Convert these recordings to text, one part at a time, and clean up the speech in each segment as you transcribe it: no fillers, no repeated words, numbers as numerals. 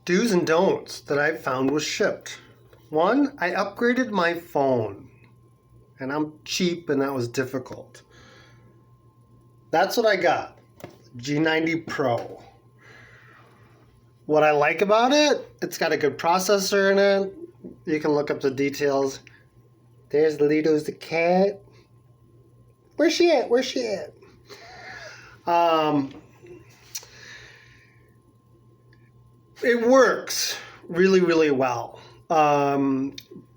Do's and don'ts that I found was Shipt. One, I upgraded my phone. And I'm cheap and that was difficult. That's what I got. G90 Pro. What I like about it, it's got a good processor in it. You can look up the details. There's Lido's the cat. Where's she at? Where's she at? It works really, really well.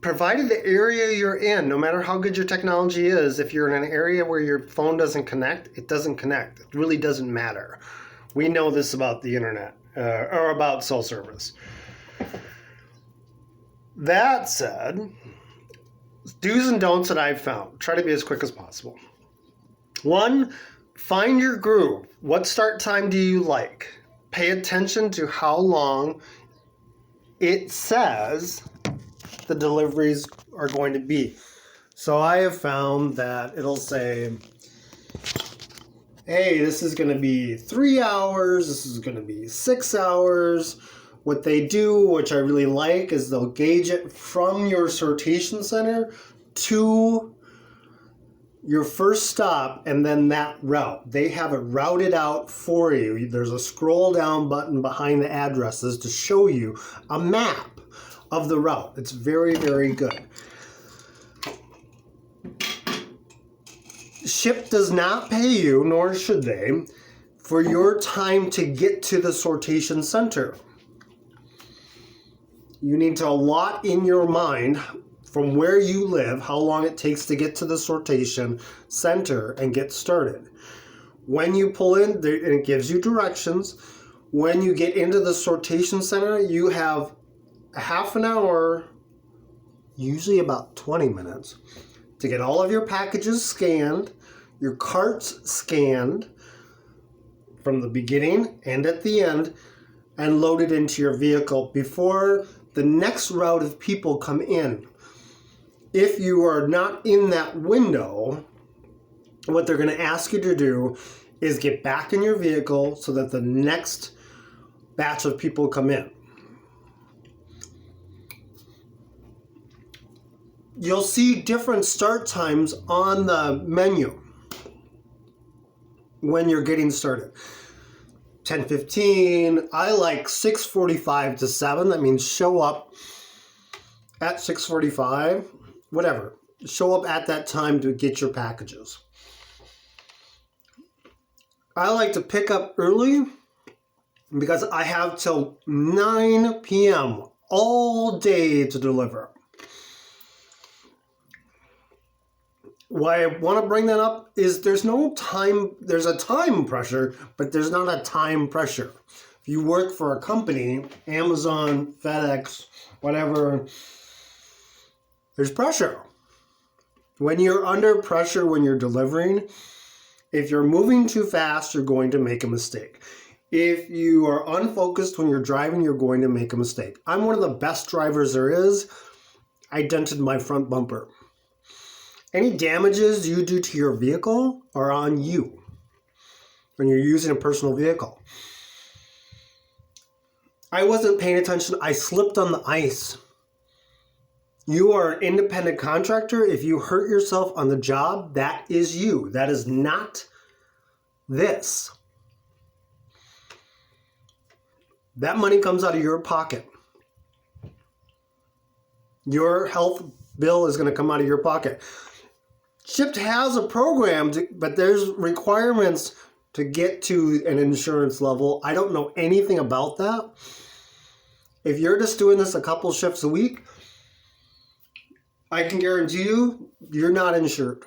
Provided the area you're in, no matter how good your technology is, if you're in an area where your phone doesn't connect, it doesn't connect. It really doesn't matter. We know this about the internet or about cell service. That said, do's and don'ts that I've found. Try to be as quick as possible. One, find your groove. What start time do you like? Pay attention to how long it says the deliveries are going to be. So I have found that it'll say, hey, this is going to be 3 hours, this is going to be 6 hours. What they do, which I really like, is they'll gauge it from your sortation center to your first stop and then that route. They have it routed out for you. There's a scroll down button behind the addresses to show you a map of the route. It's very, very good. Shipt does not pay you, nor should they, for your time to get to the sortation center. You need to allot in your mind from where you live how long it takes to get to the sortation center and get started. When you pull in, and it gives you directions. When you get into the sortation center, you have half an hour, usually about 20 minutes, to get all of your packages scanned, your carts scanned from the beginning and at the end, and loaded into your vehicle before the next route of people come in. If you are not in that window, what they're going to ask you to do is get back in your vehicle so that the next batch of people come in. You'll see different start times on the menu when you're getting started. 10:15, I like 6:45 to 7. That means show up at 6:45, whatever. Show up at that time to get your packages. I like to pick up early because I have till 9 p.m. all day to deliver. Why I want to bring that up is there's no time, there's a time pressure, but there's not a time pressure. If you work for a company, Amazon, FedEx, whatever, there's pressure. When you're under pressure when you're delivering, if you're moving too fast, you're going to make a mistake. If you are unfocused when you're driving, you're going to make a mistake. I'm one of the best drivers there is. I dented my front bumper. Any damages you do to your vehicle are on you when you're using a personal vehicle. I wasn't paying attention. I slipped on the ice. You are an independent contractor. If you hurt yourself on the job, that is you. That is not this. That money comes out of your pocket. Your health bill is going to come out of your pocket. Shipt has a program, but there's requirements to get to an insurance level. I don't know anything about that. If you're just doing this a couple shifts a week, I can guarantee you, you're not insured.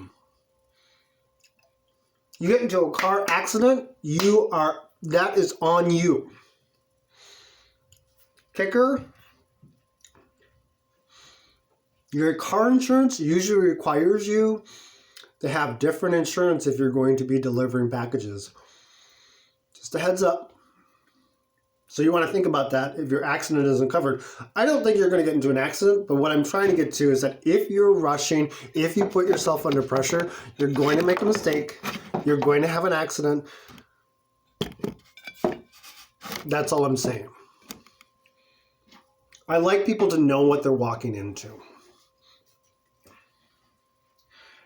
You get into a car accident, that is on you. Kicker, your car insurance usually requires you to have different insurance if you're going to be delivering packages. Just a heads up. So you want to think about that if your accident isn't covered. I don't think you're going to get into an accident, but what I'm trying to get to is that if you're rushing, if you put yourself under pressure, you're going to make a mistake. You're going to have an accident. That's all I'm saying. I like people to know what they're walking into.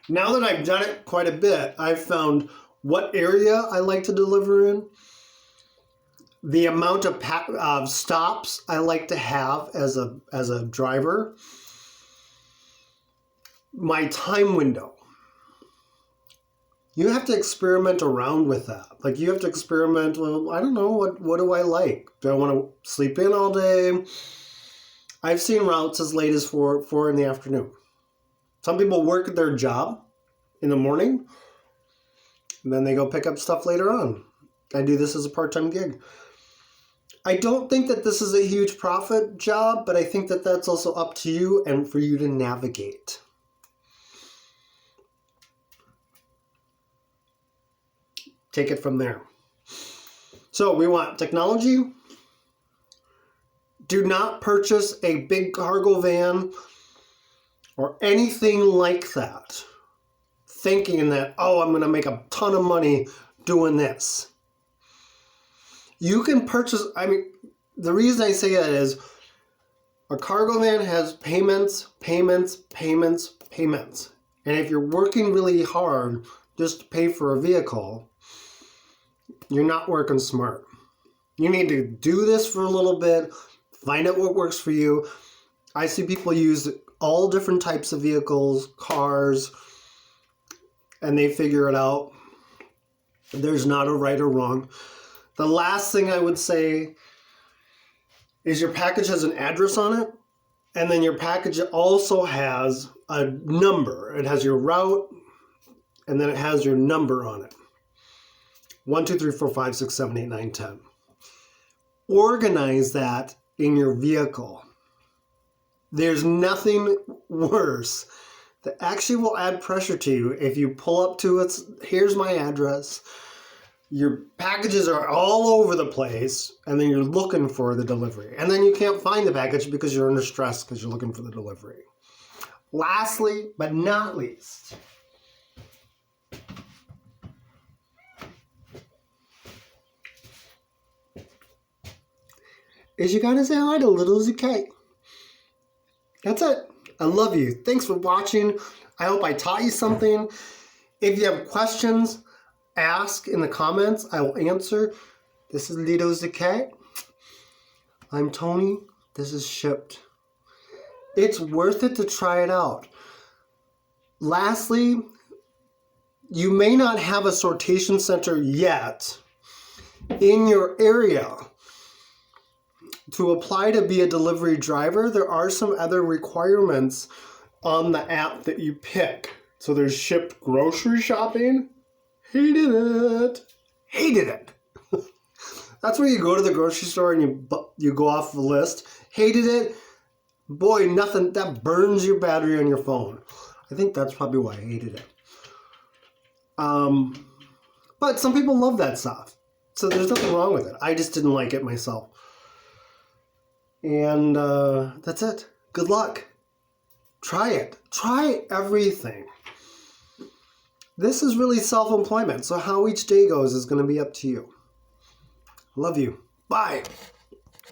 Now that I've done it quite a bit, I've found what area I like to deliver in, the amount of stops I like to have as a driver, my time window. You have to experiment around with that. Like, you have to experiment, well, I don't know, what do I like? Do I want to sleep in all day? I've seen routes as late as 4 in the afternoon. Some people work at their job in the morning, and then they go pick up stuff later on. I do this as a part-time gig. I don't think that this is a huge profit job, but I think that that's also up to you and for you to navigate. Take it from there. So we want technology. Do not purchase a big cargo van or anything like that, thinking that, oh, I'm going to make a ton of money doing this. You can purchase, the reason I say that is a cargo van has payments. And if you're working really hard just to pay for a vehicle, you're not working smart. You need to do this for a little bit, find out what works for you. I see people use all different types of vehicles, cars, and they figure it out. There's not a right or wrong. The last thing I would say is your package has an address on it, and then your package also has a number. It has your route, and then it has your number on it. 1, 2, 3, 4, 5, 6, 7, 8, 9, 10. Organize that in your vehicle. There's nothing worse that actually will add pressure to you if you pull up to it. Here's my address. Your packages are all over the place, and then you're looking for the delivery. And then you can't find the package because you're under stress because you're looking for the delivery. Lastly, but not least, is you gotta say hi to Little ZK. That's it. I love you. Thanks for watching. I hope I taught you something. If you have questions, ask in the comments. I will answer. This is Little ZK. I'm Tony. This is Shipped. It's worth it to try it out. Lastly, you may not have a sortation center yet in your area. To apply to be a delivery driver, there are some other requirements on the app that you pick. So there's Shipped grocery shopping. Hated it. That's where you go to the grocery store and you go off the list. Hated it. Boy, nothing, that burns your battery on your phone. I think that's probably why I hated it. But some people love that stuff. So there's nothing wrong with it. I just didn't like it myself. And that's it. Good luck. Try it. Try everything. This is really self-employment. So how each day goes is going to be up to you. Love you. Bye.